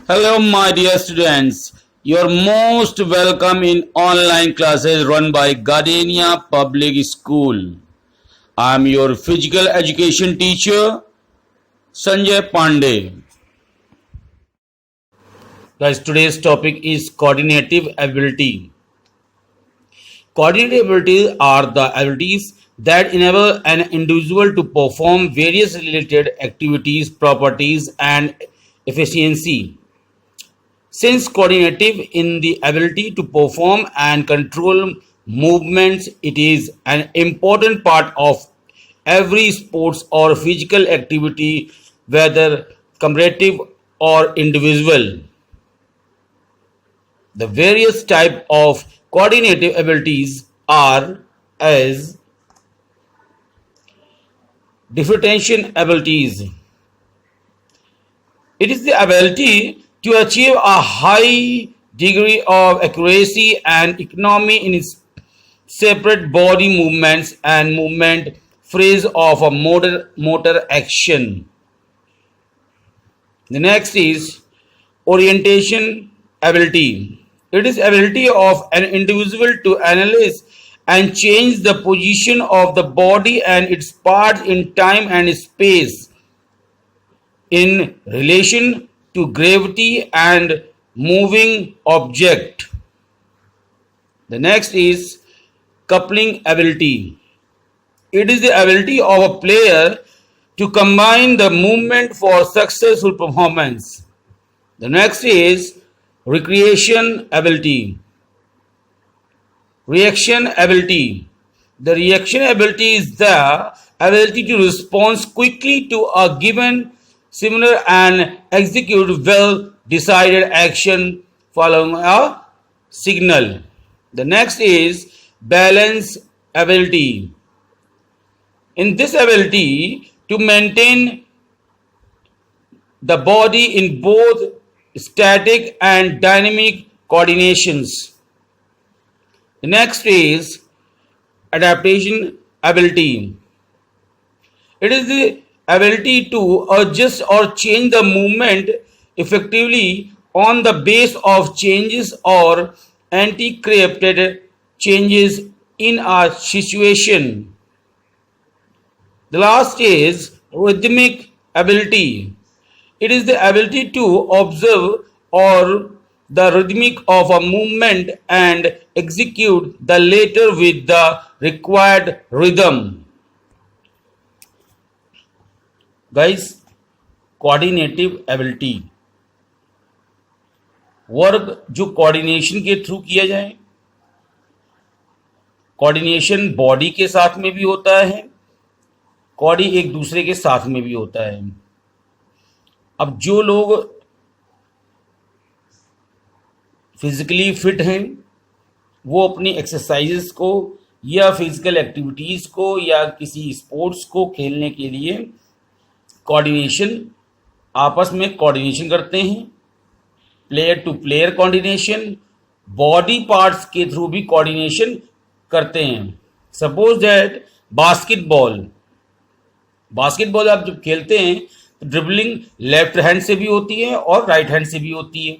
Hello, my dear students. You're most welcome in online classes run by Gardenia Public School. I'm your physical education teacher, Sanjay Pandey. Guys, today's topic is coordinative ability. Coordinative abilities are the abilities that enable an individual to perform various related activities, properties, and efficiency. Since coordinative in the ability to perform and control movements, it is an important part of every sports or physical activity, whether comparative or individual. The various type of coordinative abilities are as differentiation abilities. It is the ability to achieve a high degree of accuracy and economy in its separate body movements and movement phrase of a motor action. The next is orientation ability. It is ability of an individual to analyze and change the position of the body and its parts in time and space in relation to gravity and moving object. The next is coupling ability. It is the ability of a player to combine the movement for successful performance. The next is recreation ability. Reaction ability. The reaction ability is the ability to respond quickly to a given similar and execute well decided action following a signal. The next is balance ability. In this ability to maintain the body in both static and dynamic coordinations. The next is adaptation ability. It is the ability to adjust or change the movement effectively on the base of changes or anticipated changes in a situation. The last is rhythmic ability. It is the ability to observe or the rhythmic of a movement and execute the latter with the required rhythm. Guys, coordinative ability work जो coordination के through किया जाए, coordination body के साथ में भी होता है, बॉडी एक दूसरे के साथ में भी होता है. अब जो लोग फिजिकली फिट हैं वो अपनी एक्सरसाइजेस को या फिजिकल एक्टिविटीज़ को या किसी स्पोर्ट्स को खेलने के लिए कोऑर्डिनेशन आपस में कोऑर्डिनेशन करते हैं. Player to player coordination, body parts के थ्रू भी कोऑर्डिनेशन करते हैं. सपोज दैट बास्केटबॉल आप जब खेलते हैं तो ड्रिबलिंग लेफ्ट हैंड से भी होती है और राइट हैंड से भी होती है.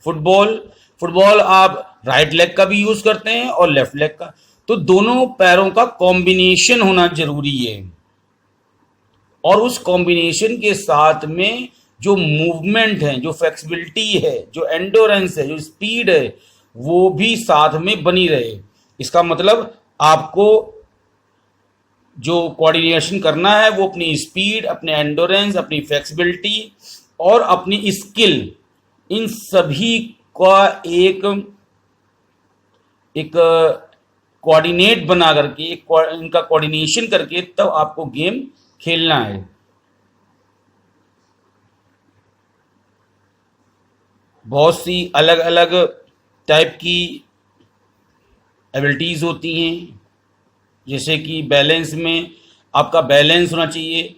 फुटबॉल आप राइट लेग का भी यूज करते हैं और लेफ्ट लेग का. तो दोनों पैरों का कॉम्बिनेशन होना जरूरी है और उस कॉम्बिनेशन के साथ में जो मूवमेंट है, जो फ्लेक्सिबिलिटी है, जो एंडोरेंस है, जो स्पीड है, वो भी साथ में बनी रहे. इसका मतलब आपको जो कोऑर्डिनेशन करना है वो अपनी स्पीड, अपने एंडोरेंस, अपनी फ्लेक्सिबिलिटी और अपनी स्किल, इन सभी का एक कोऑर्डिनेट बना करके इनका कोऑर्डिनेशन करके तब आपको गेम खेलना है. बहुत सी अलग अलग टाइप की एबिलिटीज होती हैं, जैसे कि बैलेंस में आपका बैलेंस होना चाहिए.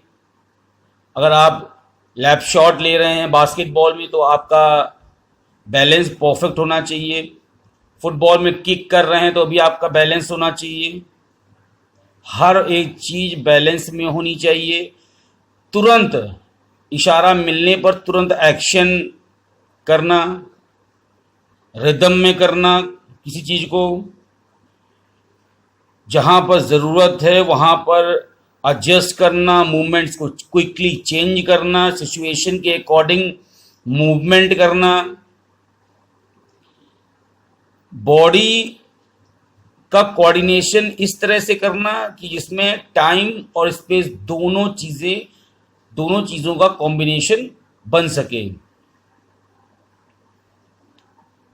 अगर आप लैप शॉट ले रहे हैं बास्केटबॉल में तो आपका बैलेंस परफेक्ट होना चाहिए. फुटबॉल में किक कर रहे हैं तो भी आपका बैलेंस होना चाहिए. हर एक चीज़ बैलेंस में होनी चाहिए. तुरंत इशारा मिलने पर तुरंत एक्शन करना, रिदम में करना किसी चीज को, जहां पर जरूरत है वहां पर एडजस्ट करना, मूवमेंट्स को क्विकली चेंज करना, सिचुएशन के अकॉर्डिंग मूवमेंट करना, बॉडी का कोऑर्डिनेशन इस तरह से करना कि जिसमें टाइम और स्पेस दोनों चीजों का कॉम्बिनेशन बन सके।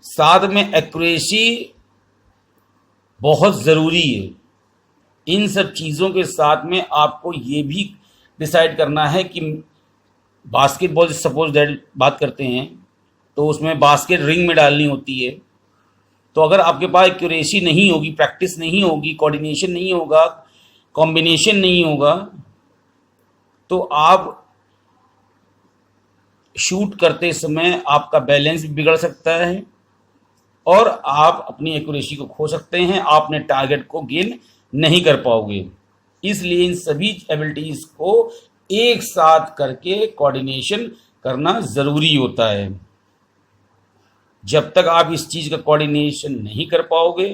साथ में एक्यूरेसी बहुत जरूरी है। इन सब चीजों के साथ में आपको ये भी डिसाइड करना है कि बास्केटबॉल सपोज दैट बात करते हैं तो उसमें बास्केट रिंग में डालनी होती है। तो अगर आपके पास एक्यूरेसी नहीं होगी, प्रैक्टिस नहीं होगी, कोऑर्डिनेशन नहीं होगा, कॉम्बिनेशन नहीं होगा, तो आप शूट करते समय आपका बैलेंस भी बिगड़ सकता है और आप अपनी एक्यूरेसी को खो सकते हैं, आप अपने टारगेट को गेन नहीं कर पाओगे। इसलिए इन सभी एबिलिटीज को एक साथ करके कोऑर्डिनेशन करना जरूरी होता है। जब तक आप इस चीज का कोऑर्डिनेशन नहीं कर पाओगे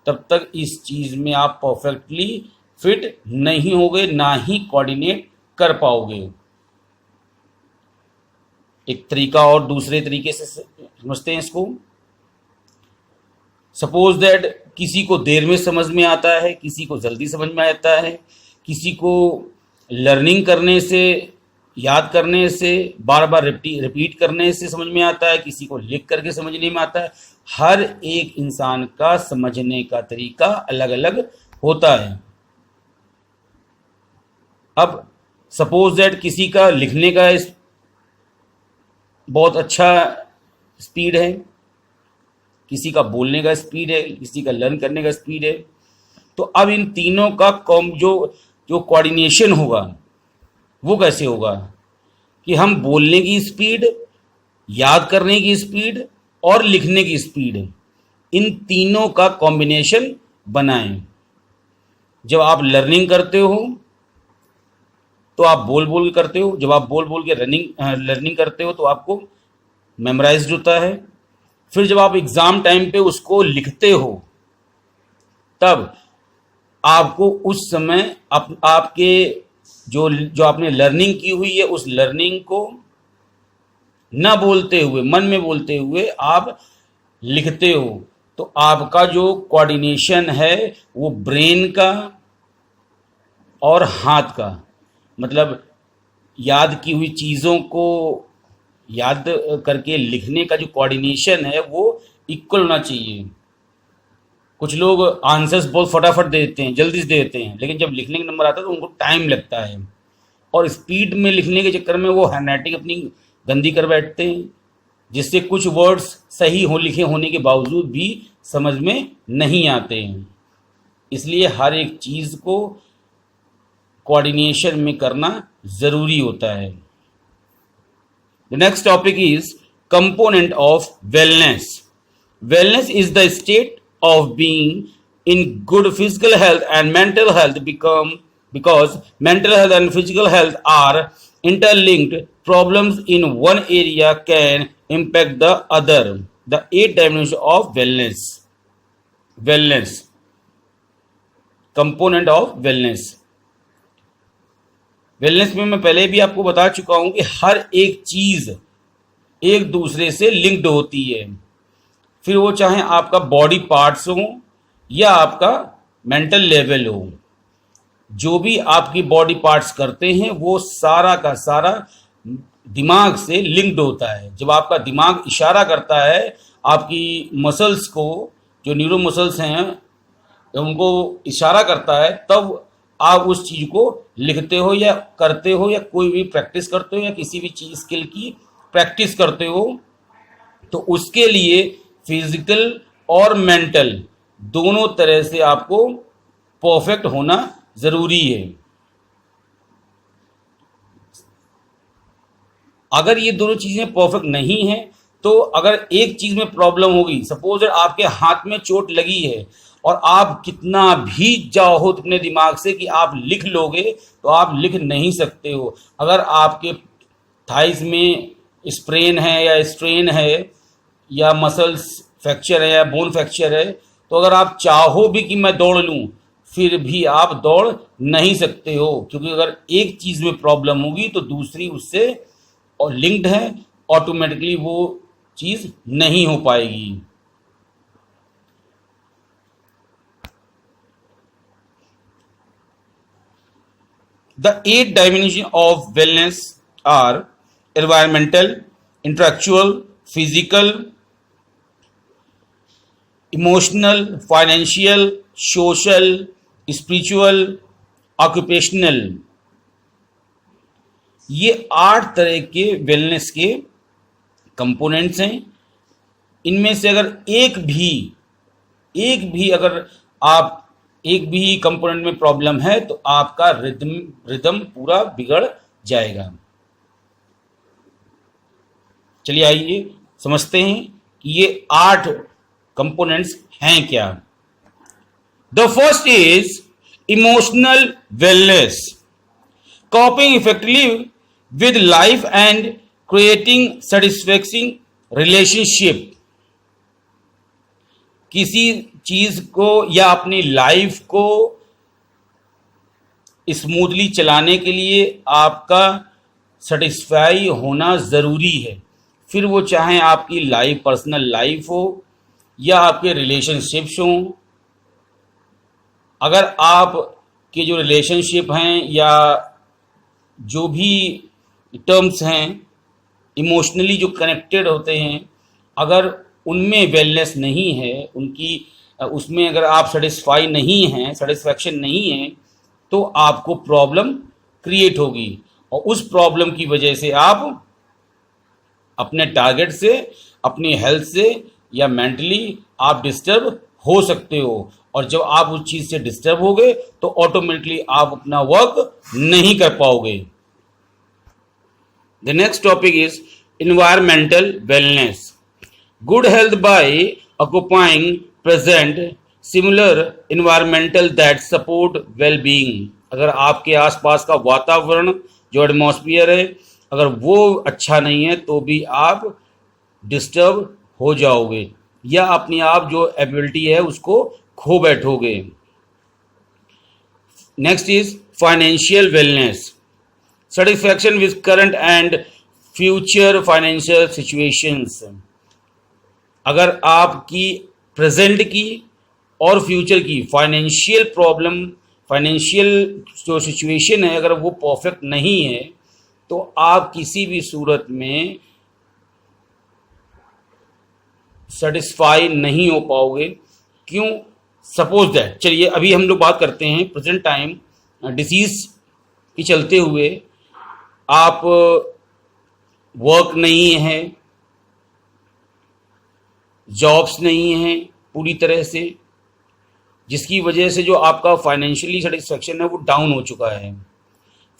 तब तक इस चीज में आप परफेक्टली फिट नहीं होगे, ना ही कोऑर्डिनेट कर पाओगे। एक तरीका और दूसरे तरीके से समझते हैं इसको। सपोज दैट किसी को देर में समझ में आता है, किसी को जल्दी समझ में आता है, किसी को लर्निंग करने से, याद करने से, बार बार रिपीट करने से समझ में आता है, किसी को लिख करके समझने में आता है। हर एक इंसान का समझने का तरीका अलग अलग होता है। अब सपोज दैट किसी का लिखने का बहुत अच्छा स्पीड है, किसी का बोलने का स्पीड है, किसी का लर्न करने का स्पीड है। तो अब इन तीनों का जो कोऑर्डिनेशन होगा वो कैसे होगा कि हम बोलने की स्पीड, याद करने की स्पीड और लिखने की स्पीड, इन तीनों का कॉम्बिनेशन बनाएं। जब आप लर्निंग करते हो तो आप बोल बोल के करते हो, जब आप बोल बोल के लर्निंग करते हो तो आपको मेमोराइज्ड होता है। फिर जब आप एग्जाम टाइम पे उसको लिखते हो तब आपको उस समय आपके जो आपने लर्निंग की हुई है उस लर्निंग को न बोलते हुए, मन में बोलते हुए आप लिखते हो। तो आपका जो कोऑर्डिनेशन है वो ब्रेन का और हाथ का, मतलब याद की हुई चीज़ों को याद करके लिखने का जो कोऑर्डिनेशन है वो इक्वल होना चाहिए। कुछ लोग आंसर्स बहुत फटाफट दे देते हैं, जल्दी से दे देते हैं, लेकिन जब लिखने का नंबर आता है तो उनको टाइम लगता है और स्पीड में लिखने के चक्कर में वो हैंडराइटिंग अपनी गंदी कर बैठते हैं, जिससे कुछ वर्ड्स सही लिखे होने के बावजूद भी समझ में नहीं आते हैं। इसलिए हर एक चीज़ को कोऑर्डिनेशन में करना ज़रूरी होता है। The next topic is component of wellness. Wellness is the state of being in good physical health and mental health because mental health and physical health are interlinked. Problems in one area can impact the other. The 8 dimensions of wellness. Wellness. Component of wellness. Wellness में मैं पहले भी आपको बता चुका हूं कि हर एक चीज एक दूसरे से लिंक्ड होती है। फिर वो चाहे आपका बॉडी पार्ट्स हो या आपका मेंटल लेवल हो, जो भी आपकी बॉडी पार्ट्स करते हैं वो सारा का सारा दिमाग से लिंक्ड होता है। जब आपका दिमाग इशारा करता है आपकी मसल्स को, जो न्यूरो मसल्स हैं, जब उनको इशारा करता है तब आप उस चीज को लिखते हो या करते हो या कोई भी प्रैक्टिस करते हो या किसी भी चीज स्किल की प्रैक्टिस करते हो, तो उसके लिए फिजिकल और मेंटल दोनों तरह से आपको परफेक्ट होना जरूरी है। अगर ये दोनों चीजें परफेक्ट नहीं है तो अगर एक चीज में प्रॉब्लम होगी, सपोज आपके हाथ में चोट लगी है और आप कितना भी चाहो अपने दिमाग से कि आप लिख लोगे तो आप लिख नहीं सकते हो। अगर आपके थाइस में स्प्रेन है या स्ट्रेन है या मसल्स फ्रैक्चर है या बोन फ्रैक्चर है, तो अगर आप चाहो भी कि मैं दौड़ लूं, फिर भी आप दौड़ नहीं सकते हो, क्योंकि अगर एक चीज़ में प्रॉब्लम होगी तो दूसरी उससे और लिंक्ड है, ऑटोमेटिकली वो चीज़ नहीं हो पाएगी। The 8 dimensions of wellness are environmental, intellectual, physical, emotional, financial, social, spiritual, occupational। ये 8 तरह के वेलनेस के कंपोनेंट्स हैं। इनमें से अगर एक भी अगर आप एक भी कंपोनेंट में प्रॉब्लम है तो आपका रिदम पूरा बिगड़ जाएगा। चलिए आइए समझते हैं कि ये 8 कंपोनेंट्स हैं क्या। The first is emotional wellness, coping effectively with life and creating satisfying relationship। किसी चीज को या अपनी लाइफ को स्मूथली चलाने के लिए आपका सेटिस्फाई होना ज़रूरी है, फिर वो चाहे आपकी लाइफ पर्सनल लाइफ हो या आपके रिलेशनशिप्स हों। अगर आप के जो रिलेशनशिप हैं या जो भी टर्म्स हैं इमोशनली जो कनेक्टेड होते हैं, अगर उनमें वेलनेस नहीं है, उसमें अगर आप सेटिस्फाई नहीं हैं, सेटिस्फैक्शन नहीं है, तो आपको प्रॉब्लम क्रिएट होगी और उस प्रॉब्लम की वजह से आप अपने टारगेट से, अपनी हेल्थ से या मेंटली आप डिस्टर्ब हो सकते हो। और जब आप उस चीज़ से डिस्टर्ब होगे तो ऑटोमेटिकली आप अपना वर्क नहीं कर पाओगे। The next topic is environmental wellness. Good health by occupying present similar environmental that support well being. अगर आपके आसपास का वातावरण जो एटमॉस्फेयर है अगर वो अच्छा नहीं है तो भी आप डिस्टर्ब हो जाओगे या अपनी आप जो एबिलिटी है उसको खो बैठोगे। Next is financial wellness, satisfaction with current and future financial situations. अगर आपकी प्रेजेंट की और फ्यूचर की फाइनेंशियल प्रॉब्लम, फाइनेंशियल जो सिचुएशन है अगर वो परफेक्ट नहीं है तो आप किसी भी सूरत में सेटिस्फाई नहीं हो पाओगे। क्यों? सपोज दैट, चलिए अभी हम लोग बात करते हैं प्रेजेंट टाइम डिसीज की चलते हुए आप वर्क नहीं है, जॉब्स नहीं है पूरी तरह से, जिसकी वजह से जो आपका फाइनेंशियली सेटिस्फैक्शन है वो डाउन हो चुका है।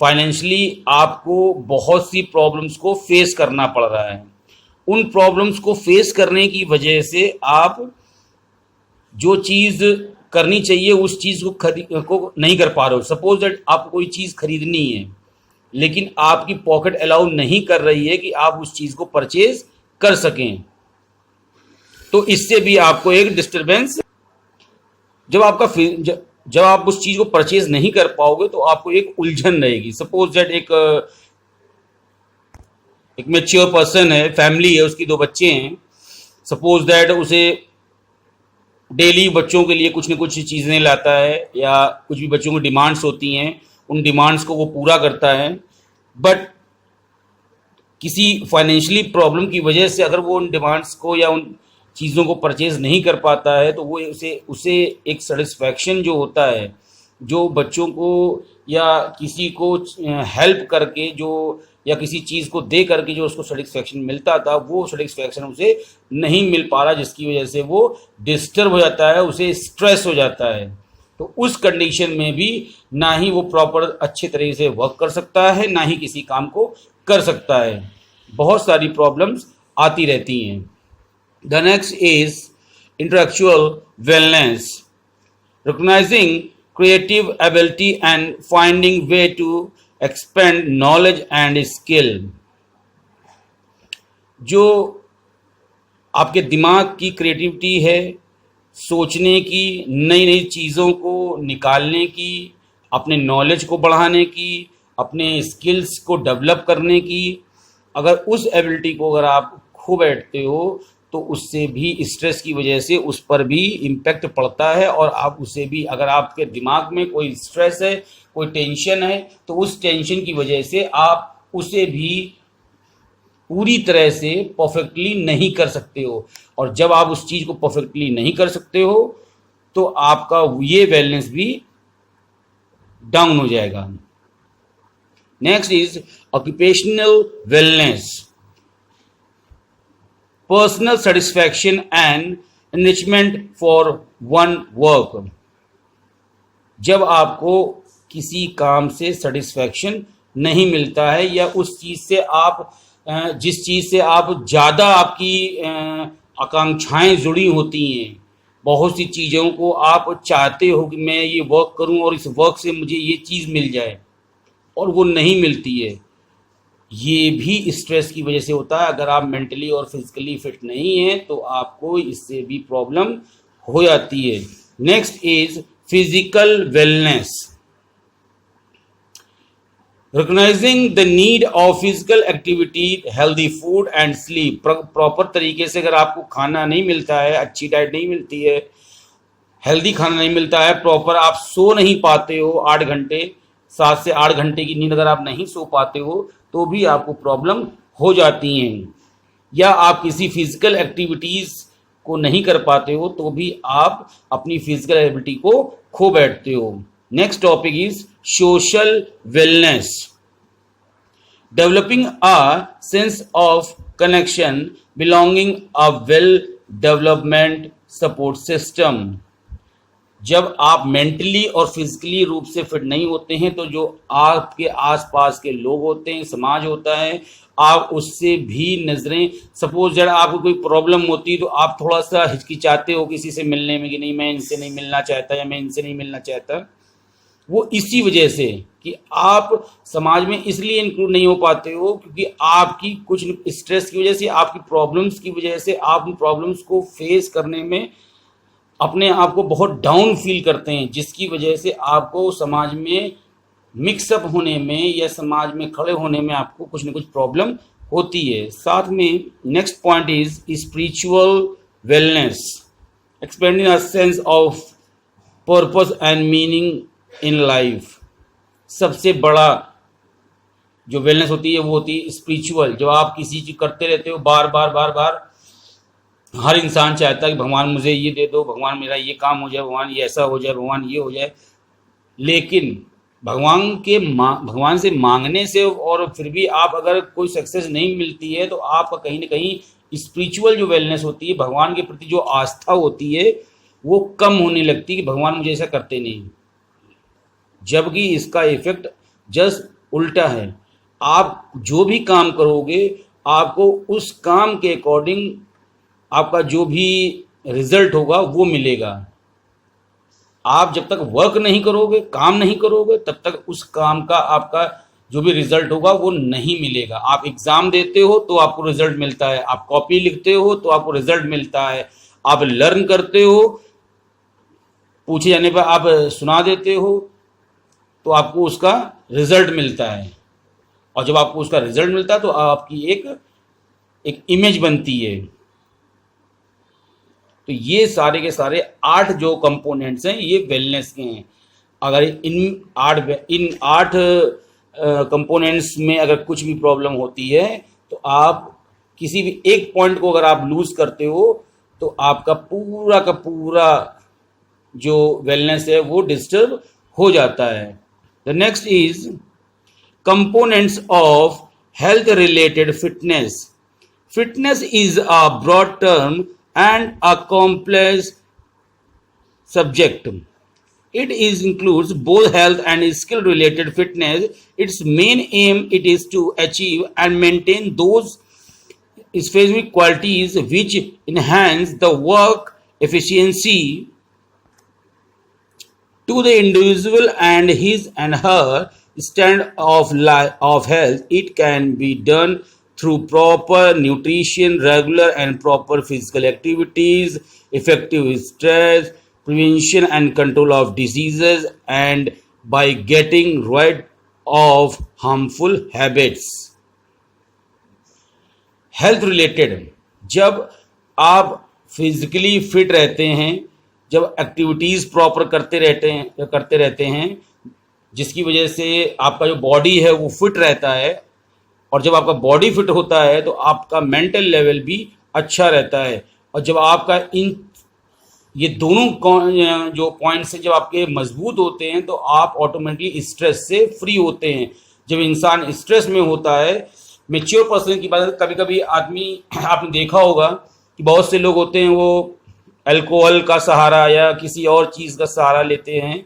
फाइनेंशियली आपको बहुत सी प्रॉब्लम्स को फेस करना पड़ रहा है। उन प्रॉब्लम्स को फेस करने की वजह से आप जो चीज़ करनी चाहिए उस चीज़ को नहीं कर पा रहे हो। सपोज दैट आपको कोई चीज़ खरीदनी है लेकिन आपकी पॉकेट अलाउ नहीं कर रही है कि आप उस चीज़ को परचेज कर सकें, तो इससे भी आपको एक डिस्टरबेंस, जब आप उस चीज़ को परचेज नहीं कर पाओगे तो आपको एक उलझन रहेगी। सपोज दैट एक मैच्योर पर्सन है, फैमिली है, उसकी 2 बच्चे हैं। सपोज दैट उसे डेली बच्चों के लिए कुछ न कुछ चीज़ें लाता है या कुछ भी बच्चों की डिमांड्स होती हैं, उन डिमांड्स को वो पूरा करता है, बट किसी फाइनेंशियली प्रॉब्लम की वजह से अगर वो उन डिमांड्स को या उन चीज़ों को परचेज नहीं कर पाता है तो वो उसे एक सेटिस्फैक्शन जो होता है, जो बच्चों को या किसी को हेल्प करके जो या किसी चीज़ को दे करके जो उसको सेटिस्फैक्शन मिलता था वो सेटिस्फैक्शन उसे नहीं मिल पा रहा, जिसकी वजह से वो डिस्टर्ब हो जाता है, उसे स्ट्रेस हो जाता है। तो उस कंडीशन में भी ना ही वो प्रॉपर अच्छे तरीके से वर्क कर सकता है, ना ही किसी काम को कर सकता है। बहुत सारी प्रॉब्लम्स आती रहती हैं। The next is intellectual wellness, recognising creative ability and finding way to expand knowledge and skill। जो आपके दिमाग की क्रिएटिविटी है, सोचने की, नई नई चीज़ों को निकालने की, अपने नॉलेज को बढ़ाने की, अपने स्किल्स को डेवलप करने की, अगर उस एबिलिटी को अगर आप खो बैठते हो तो उससे भी स्ट्रेस की वजह से उस पर भी इम्पेक्ट पड़ता है, और आप उसे भी, अगर आपके दिमाग में कोई स्ट्रेस है, कोई टेंशन है, तो उस टेंशन की वजह से आप उसे भी पूरी तरह से परफेक्टली नहीं कर सकते हो, और जब आप उस चीज़ को परफेक्टली नहीं कर सकते हो तो आपका ये वेलनेस भी डाउन हो जाएगा। Next is occupational wellness, personal satisfaction and enrichment for one work. जब आपको किसी काम से सेटिस्फैक्शन नहीं मिलता है, या उस चीज़ से आप जिस चीज़ से आप ज़्यादा आपकी आकांक्षाएं जुड़ी होती हैं, बहुत सी चीज़ों को आप चाहते हो कि मैं ये वर्क करूं और इस वर्क से मुझे ये चीज़ मिल जाए, और वो नहीं मिलती है, ये भी स्ट्रेस की वजह से होता है। अगर आप मेंटली और फिजिकली फिट नहीं हैं तो आपको इससे भी प्रॉब्लम हो जाती है। Next is physical wellness, recognizing the need of physical activity, healthy food and sleep। Proper तरीके से अगर आपको खाना नहीं मिलता है, अच्छी डाइट नहीं मिलती है, हेल्दी खाना नहीं मिलता है, प्रॉपर आप सो नहीं पाते हो 8 घंटे, 7 से 8 घंटे की नींद अगर आप नहीं सो पाते हो तो भी आपको प्रॉब्लम हो जाती हैं, या आप किसी फिजिकल एक्टिविटीज़ को नहीं कर पाते हो तो भी आप अपनी फिजिकल एबिलिटी को खो बैठते हो। Next topic is social wellness, developing a sense of connection, belonging, a well development support system. जब आप मेंटली और फिजिकली रूप से फिट नहीं होते हैं तो जो आपके आसपास के लोग होते हैं, समाज होता है, आप उससे भी नजरें, सपोज जब आपको कोई प्रॉब्लम होती है तो आप थोड़ा सा हिचकिचाते हो किसी से मिलने में कि नहीं मैं इनसे नहीं मिलना चाहता या मैं इनसे नहीं मिलना चाहता। वो इसी वजह से कि आप समाज में इसलिए इंक्लूड नहीं हो पाते हो क्योंकि आपकी कुछ स्ट्रेस की वजह से, आपकी प्रॉब्लम्स की वजह से, आप उन प्रॉब्लम्स को फेस करने में अपने आप को बहुत डाउन फील करते हैं, जिसकी वजह से आपको समाज में मिक्सअप होने में या समाज में खड़े होने में आपको कुछ न कुछ प्रॉब्लम होती है। साथ में next point is spiritual wellness, expanding a sense of purpose and meaning in life. सबसे बड़ा जो वेलनेस होती है वो होती है स्पिरिचुअल। जो आप किसी चीज करते रहते हो बार बार बार बार, हर इंसान चाहता है कि भगवान मुझे ये दे दो, भगवान मेरा ये काम हो जाए, भगवान ये ऐसा हो जाए, भगवान ये हो जाए, लेकिन भगवान से मांगने से और फिर भी आप अगर कोई सक्सेस नहीं मिलती है तो आपका कहीं ना कहीं स्पिरिचुअल जो वेलनेस होती है, भगवान के प्रति जो आस्था होती है वो कम होने लगती है कि भगवान मुझे ऐसा करते नहीं। जबकि इसका इफेक्ट जस्ट उल्टा है। आप जो भी काम करोगे आपको उस काम के अकॉर्डिंग आपका जो भी रिजल्ट होगा वो मिलेगा। आप जब तक वर्क नहीं करोगे, काम नहीं करोगे, तब तक उस काम का आपका जो भी रिजल्ट होगा वो नहीं मिलेगा। आप एग्जाम देते हो तो आपको रिजल्ट मिलता है, आप कॉपी लिखते हो तो आपको रिजल्ट मिलता है, आप लर्न करते हो, पूछे जाने पर आप सुना देते हो तो आपको उसका रिजल्ट मिलता है, और जब आपको उसका रिजल्ट मिलता है तो आपकी एक इमेज बनती है। तो ये सारे के सारे 8 जो कंपोनेंट्स हैं ये वेलनेस के हैं। अगर इन आठ कंपोनेंट्स में अगर कुछ भी प्रॉब्लम होती है तो आप किसी भी एक पॉइंट को अगर आप लूज करते हो तो आपका पूरा का पूरा जो वेलनेस है वो डिस्टर्ब हो जाता है। The next is components of health related fitness. Fitness is a broad term and a complex subject. It includes both health and skill-related fitness. Its main aim it is to achieve and maintain those specific qualities which enhance the work efficiency to the individual and his and her stand of health. It can be done through proper nutrition, regular and proper physical activities, effective stress prevention and control of diseases, and by getting rid of harmful habits. Health related, जब आप physically fit रहते हैं, जब activities proper करते रहते हैं जिसकी वजह से आपका जो बॉडी है वो फिट रहता है, और जब आपका बॉडी फिट होता है तो आपका मेंटल लेवल भी अच्छा रहता है। और जब आपका ये दोनों जो पॉइंट्स हैं जब आपके मजबूत होते हैं तो आप ऑटोमेटिकली स्ट्रेस से फ्री होते हैं। जब इंसान स्ट्रेस में होता है, मेच्योर पर्सन की बात, कभी कभी आदमी आपने देखा होगा कि बहुत से लोग होते हैं वो अल्कोहल का सहारा या किसी और चीज़ का सहारा लेते हैं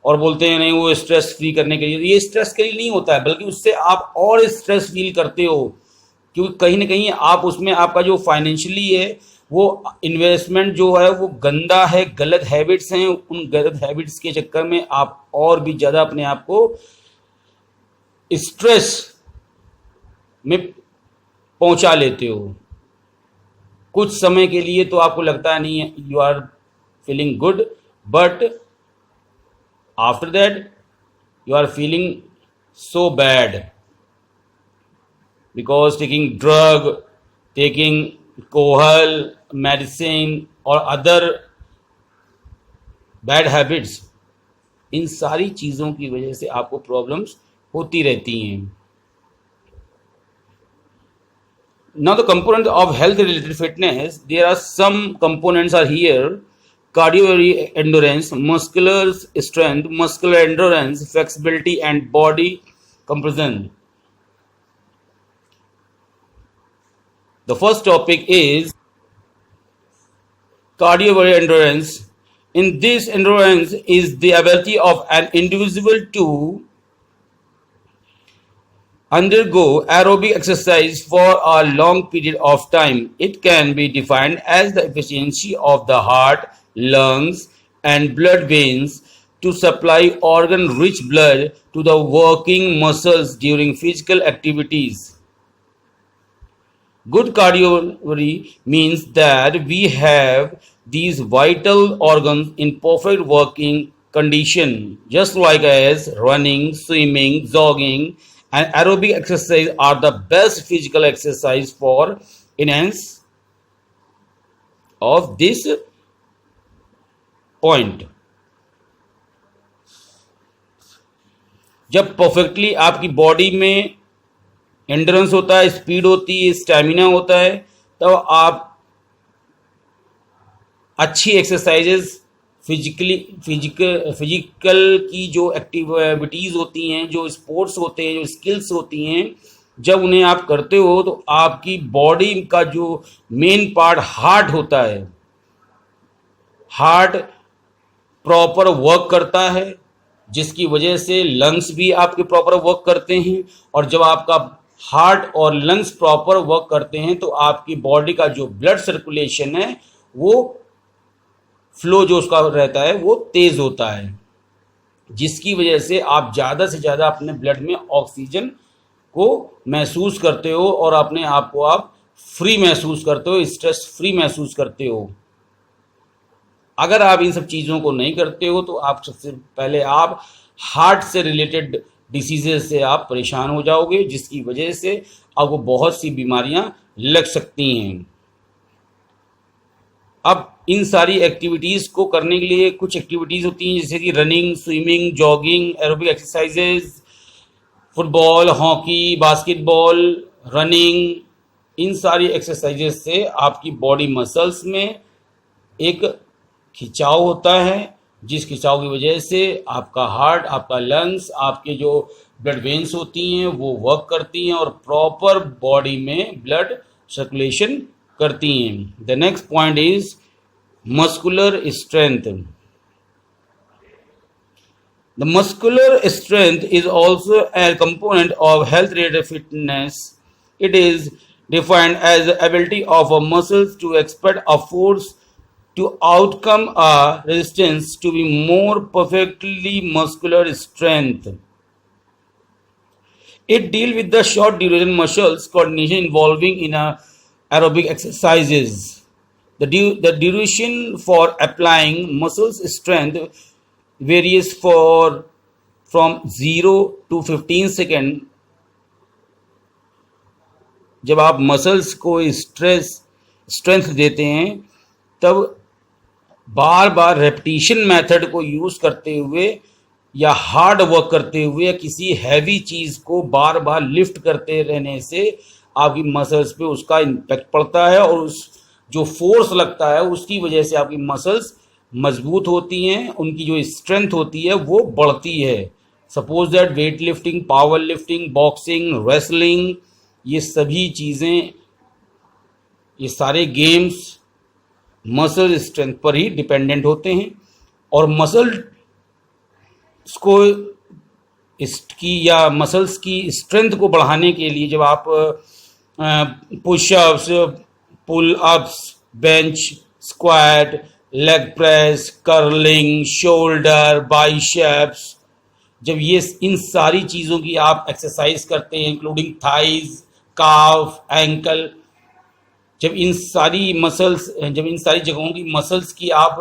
और बोलते हैं नहीं वो स्ट्रेस फ्री करने के लिए। ये स्ट्रेस के लिए नहीं होता है, बल्कि उससे आप और स्ट्रेस फील करते हो, क्योंकि कहीं ना कहीं आप उसमें आपका जो फाइनेंशियली है वो इन्वेस्टमेंट जो है वो गंदा है, गलत हैबिट्स हैं। उन गलत हैबिट्स के चक्कर में आप और भी ज़्यादा अपने आप को स्ट्रेस में पहुंचा लेते हो। कुछ समय के लिए तो आपको लगता नहीं है, you are feeling good, but after that you are feeling so bad because taking drug, taking alcohol medicine और अदर बैड हैबिट्स, इन सारी चीज़ों की वजह से आपको प्रॉब्लम्स होती रहती हैं। Now the component of health related fitness, there are some components are here: cardiovascular endurance, muscular strength, muscular endurance, flexibility and body composition. The first topic is cardiovascular endurance. In this, endurance is the ability of an individual to undergo aerobic exercise for a long period of time. It can be defined as the efficiency of the heart, lungs, and blood veins to supply organ-rich blood to the working muscles during physical activities. Good cardiovascular means that we have these vital organs in perfect working condition, just like as running, swimming, jogging, and aerobic exercise are the best physical exercise for enhance of this point. जब perfectly आपकी body में endurance होता है, speed होती है, stamina होता है, तब आप अच्छी एक्सरसाइजेस फिजिकल की जो एक्टिविटीज़ होती हैं, जो स्पोर्ट्स होते हैं, जो स्किल्स होती हैं, जब उन्हें आप करते हो तो आपकी बॉडी का जो मेन पार्ट हार्ट होता है, हार्ट प्रॉपर वर्क करता है, जिसकी वजह से लंग्स भी आपके प्रॉपर वर्क करते हैं। और जब आपका हार्ट और लंग्स प्रॉपर वर्क करते हैं तो आपकी बॉडी का जो ब्लड सर्कुलेशन है वो फ्लो जो उसका रहता है वो तेज़ होता है, जिसकी वजह से आप ज़्यादा से ज़्यादा अपने ब्लड में ऑक्सीजन को महसूस करते हो और अपने आप को आप फ्री महसूस करते हो, स्ट्रेस फ्री महसूस करते हो। अगर आप इन सब चीज़ों को नहीं करते हो तो आप सबसे पहले आप हार्ट से रिलेटेड डिसीजेस से आप परेशान हो जाओगे, जिसकी वजह से आपको बहुत सी बीमारियां लग सकती हैं। अब इन सारी एक्टिविटीज़ को करने के लिए कुछ एक्टिविटीज़ होती हैं, जैसे कि running, swimming, jogging, aerobic exercises, football, hockey, basketball, running. इन सारी एक्सरसाइजेज से आपकी बॉडी मसल्स में एक खिंचाव होता है, जिस खिंचाव की वजह से आपका हार्ट, आपका लंग्स, आपके जो ब्लड वेन्स होती हैं वो वर्क करती हैं और प्रॉपर बॉडी में ब्लड सर्कुलेशन करती हैं। The next point is muscular strength. The muscular strength is also a component of health-related fitness. It is defined as the ability of a muscle to expert a force to outcome a resistance to be more perfectly muscular strength. It deal with the short duration muscles coordination involving in a aerobic exercises. The duration for applying muscles strength varies for from 0 to 15 second. जब आप muscles को strength देते हैं तब बार बार repetition method को use करते हुए या हार्ड वर्क करते हुए या किसी हैवी चीज को बार बार लिफ्ट करते रहने से आपकी मसल्स पे उसका इम्पैक्ट पड़ता है और उस जो फोर्स लगता है उसकी वजह से आपकी मसल्स मजबूत होती हैं, उनकी जो स्ट्रेंथ होती है वो बढ़ती है. Suppose that weight lifting, power lifting, boxing, wrestling, ये सभी चीज़ें, ये सारे गेम्स मसल स्ट्रेंथ पर ही डिपेंडेंट होते हैं. और को इसकी या मसल्स की स्ट्रेंथ को बढ़ाने के लिए जब आप pushups, pull ups, bench, squat, leg press, curling, shoulder, biceps, जब ये इन सारी चीज़ों की आप एक्सरसाइज करते हैं इंक्लूडिंग थाइज, काफ, एंकल, जब इन सारी जगहों की मसल्स की आप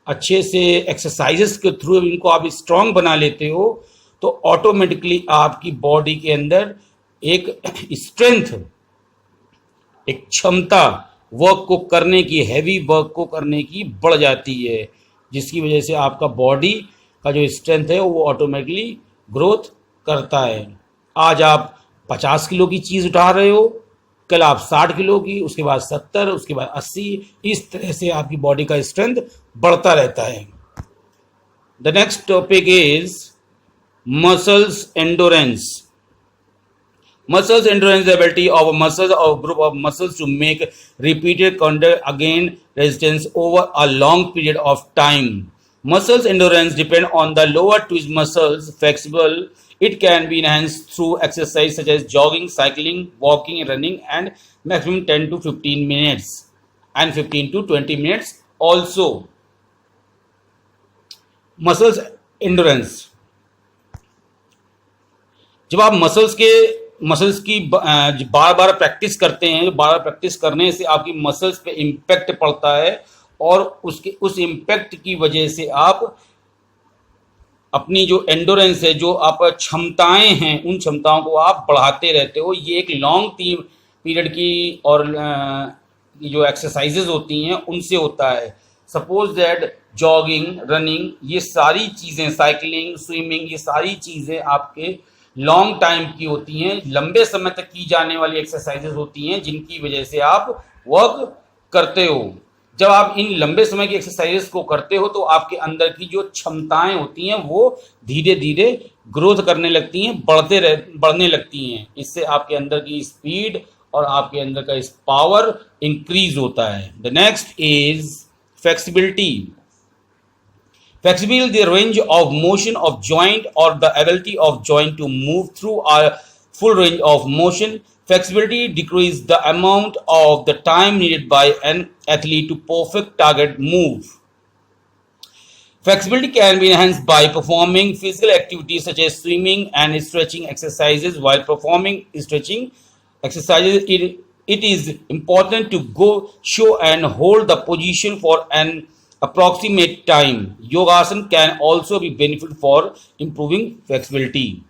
अच्छे से एक्सरसाइजेस के थ्रू इनको आप स्ट्रांग बना लेते हो तो ऑटोमेटिकली आपकी बॉडी के अंदर एक स्ट्रेंथ, एक क्षमता वर्क को करने की, हैवी वर्क को करने की बढ़ जाती है, जिसकी वजह से आपका बॉडी का जो स्ट्रेंथ है वो ऑटोमेटिकली ग्रोथ करता है. आज आप 50 किलो की चीज़ उठा रहे हो, कल आप 60 किलो की, उसके बाद 70, उसके बाद 80, इस तरह से आपकी बॉडी का स्ट्रेंथ बढ़ता रहता है. The next topic is muscles endurance. Muscles endurance the ability of a muscle or group of muscles to make repeated contact again resistance over a long period of time. Muscles endurance depend on the lower twist muscles flexible. It can be enhanced through exercise such as jogging, cycling, walking, running, and maximum 10 to 15 minutes and 15 to 20 minutes also. Muscles endurance. जब आप muscles की बार बार practice करते हैं, बार बार practice करने से आपकी muscles पे impact पड़ता है और उस इम्पैक्ट की वजह से आप अपनी जो एंडोरेंस है, जो आप क्षमताएं हैं, उन क्षमताओं को आप बढ़ाते रहते हो. ये एक लॉन्ग पीरियड की और जो एक्सरसाइजेज होती हैं उनसे होता है. सपोज दैट जॉगिंग, रनिंग, ये सारी चीज़ें, साइकिलिंग, स्विमिंग, ये सारी चीज़ें आपके लॉन्ग टाइम की होती हैं, लंबे समय तक की जाने वाली एक्सरसाइजेज होती हैं जिनकी वजह से आप वर्क करते हो. जब आप इन लंबे समय की एक्सरसाइजेज को करते हो तो आपके अंदर की जो क्षमताएं होती हैं वो धीरे धीरे ग्रोथ करने लगती हैं, बढ़ने लगती हैं. इससे आपके अंदर की स्पीड और आपके अंदर का पावर इंक्रीज होता है. The next is flexibility. Flexibility, the range of motion of joint or the ability of joint to move through a full range of motion. Flexibility decreases the amount of the time needed by an athlete to perfect target move. Flexibility can be enhanced by performing physical activities such as swimming and stretching exercises. While performing stretching exercises, it is important to go, show and hold the position for an approximate time. Yogasan can also be beneficial for improving flexibility.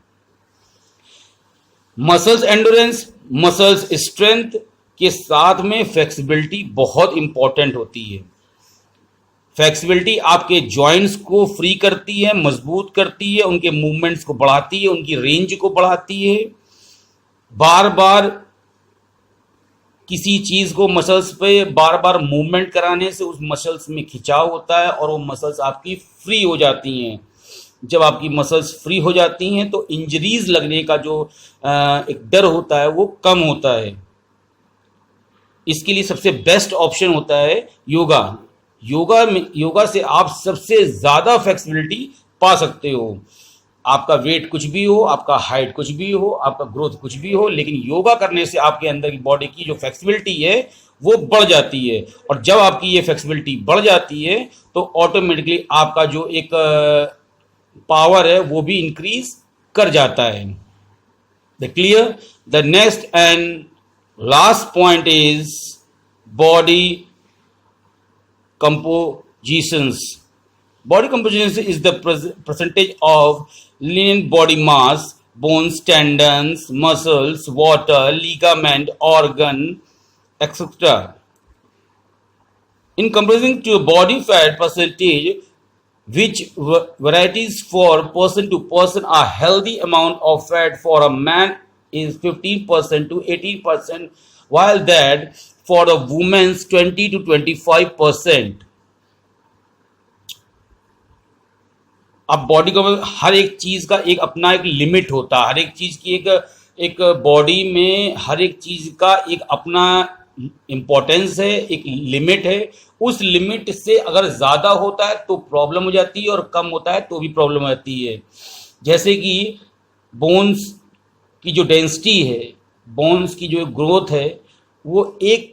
Muscles endurance, muscles strength के साथ में flexibility बहुत important होती है. Flexibility आपके joints को free करती है, मजबूत करती है, उनके मूवमेंट्स को बढ़ाती है, उनकी रेंज को बढ़ाती है. बार बार किसी चीज़ को मसल्स पे बार बार मूवमेंट कराने से उस मसल्स में खिंचाव होता है और वो मसल्स आपकी फ्री हो जाती हैं. जब आपकी मसल्स फ्री हो जाती हैं तो इंजरीज लगने का जो एक डर होता है वो कम होता है. इसके लिए सबसे बेस्ट ऑप्शन होता है योगा. योगा से आप सबसे ज़्यादा फ्लेक्सिबिलिटी पा सकते हो. आपका वेट कुछ भी हो, आपका हाइट कुछ भी हो, आपका ग्रोथ कुछ भी हो, लेकिन योगा करने से आपके अंदर की बॉडी की जो फ्लेक्सिबिलिटी है वो बढ़ जाती है. और जब आपकी ये फ्लेक्सिबिलिटी बढ़ जाती है तो ऑटोमेटिकली आपका जो एक पावर है वो भी इंक्रीज कर जाता है। The clear. The next and last point is body compositions. Body composition is the percentage of lean body mass, bones, tendons, muscles, water, ligament, organ, etc. In comparison to body fat percentage, which varieties for person to person, a healthy amount of fat for a man is 15% to 18%, while that for the women's 20 to 25%. अब body का हर एक चीज का एक अपना एक limit होता है, हर एक चीज की एक बॉडी में हर एक चीज का एक अपना इम्पोर्टेंस है, एक लिमिट है। उस लिमिट से अगर ज़्यादा होता है तो प्रॉब्लम हो जाती है और कम होता है तो भी प्रॉब्लम आती है। जैसे कि बोन्स की जो डेंसिटी है, बोन्स की जो ग्रोथ है वो एक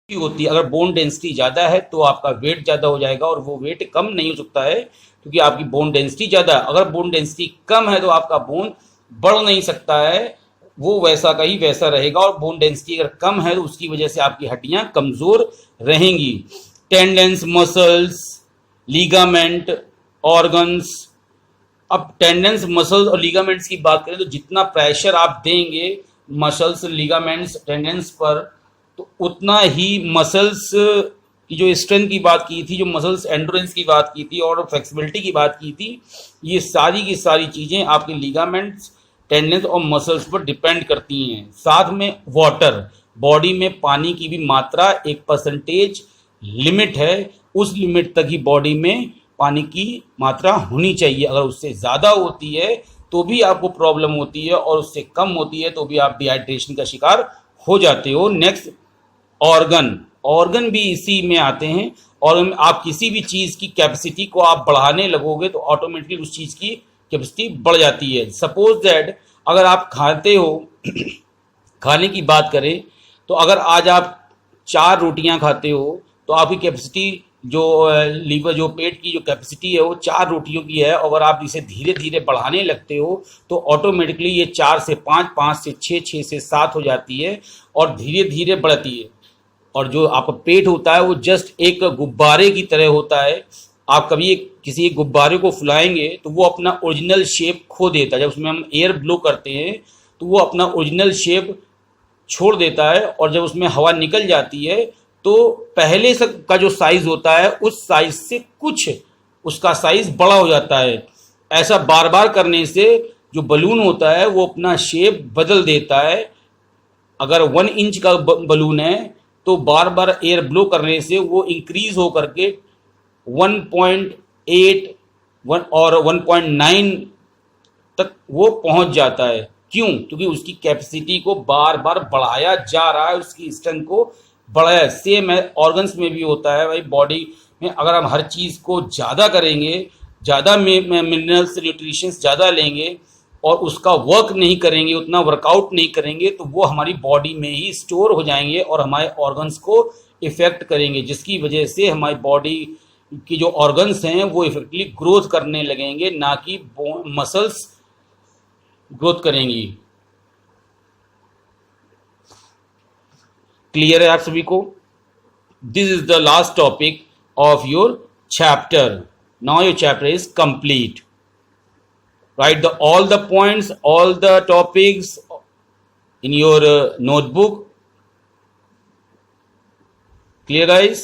की होती है। अगर बोन डेंसिटी ज़्यादा है तो आपका वेट ज़्यादा हो जाएगा और वो वेट कम नहीं हो सकता है क्योंकि आपकी बोन डेंसिटी ज़्यादा है। अगर बोन डेंसिटी कम है तो आपका बोन बढ़ नहीं सकता है, वो वैसा का ही वैसा रहेगा। और बोन डेंसिटी अगर कम है तो उसकी वजह से आपकी हड्डियां कमज़ोर रहेंगी। Tendons, muscles, ligament, organs. अब टेंडेंस, मसल्स और लीगामेंट्स की बात करें तो जितना प्रेशर आप देंगे मसल्स, लीगामेंट्स, टेंडेंस पर तो उतना ही मसल्स की जो स्ट्रेंथ की बात की थी, जो मसल्स एंडोरेंस की बात की थी और फ्लेक्सिबिलिटी की बात की थी, ये सारी की सारी चीज़ें आपके लीगामेंट्स, टेंडेंस और मसल्स पर डिपेंड करती हैं। साथ में वाटर, बॉडी में पानी की भी मात्रा एक परसेंटेज लिमिट है, उस लिमिट तक ही बॉडी में पानी की मात्रा होनी चाहिए। अगर उससे ज़्यादा होती है तो भी आपको प्रॉब्लम होती है और उससे कम होती है तो भी आप डिहाइड्रेशन का शिकार हो जाते हो। Next, organ. ऑर्गन भी इसी में आते हैं। और आप किसी भी चीज़ की कैपेसिटी को आप बढ़ाने लगोगे तो ऑटोमेटिकली उस चीज़ की कैपेसिटी बढ़ जाती है। सपोज दैट अगर आप खाते हो, खाने की बात करें तो अगर आज आप 4 रोटियां खाते हो तो आपकी कैपेसिटी जो लीवर, जो पेट की जो कैपेसिटी है वो 4 रोटियों की है। अगर आप इसे धीरे धीरे बढ़ाने लगते हो तो ऑटोमेटिकली ये 4 से 5, 5 से 6, 6 से 7 हो जाती है और धीरे धीरे बढ़ती है। और जो आपका पेट होता है वो जस्ट एक गुब्बारे की तरह होता है। आप कभी किसी एक गुब्बारे को फुलाएंगे तो वो अपना ओरिजिनल शेप खो देता है। जब उसमें हम एयर ब्लो करते हैं तो वो अपना ओरिजिनल शेप छोड़ देता है और जब उसमें हवा निकल जाती है तो पहले से का जो साइज़ होता है उस साइज़ से कुछ उसका साइज़ बड़ा हो जाता है। ऐसा बार बार करने से जो बलून होता है वो अपना शेप बदल देता है। अगर 1 इंच का बलून है तो बार बार एयर ब्लो करने से वो इंक्रीज हो करके 1.8 और 1.9 तक वो पहुंच जाता है। क्यों? क्योंकि उसकी कैपेसिटी को बार बार बढ़ाया जा रहा है, उसकी स्ट्रेंथ को बढ़ाया। सेम है ऑर्गन्स में भी होता है भाई। बॉडी में अगर हम हर चीज़ को ज़्यादा करेंगे, ज़्यादा मिनरल्स, न्यूट्रिशंस ज़्यादा लेंगे और उसका वर्क नहीं करेंगे, उतना वर्कआउट नहीं करेंगे तो वो हमारी बॉडी में ही स्टोर हो जाएंगे और हमारे ऑर्गन्स को इफ़ेक्ट करेंगे, जिसकी वजह से हमारी बॉडी की जो ऑर्गन्स हैं वो इफेक्टिवली ग्रोथ करने लगेंगे, ना कि मसल्स ग्रोथ करेंगी। क्लियर है आप सभी को? This is the last topic of your chapter. Now your chapter is complete. Write all the points, all the topics in your notebook. Clear, guys?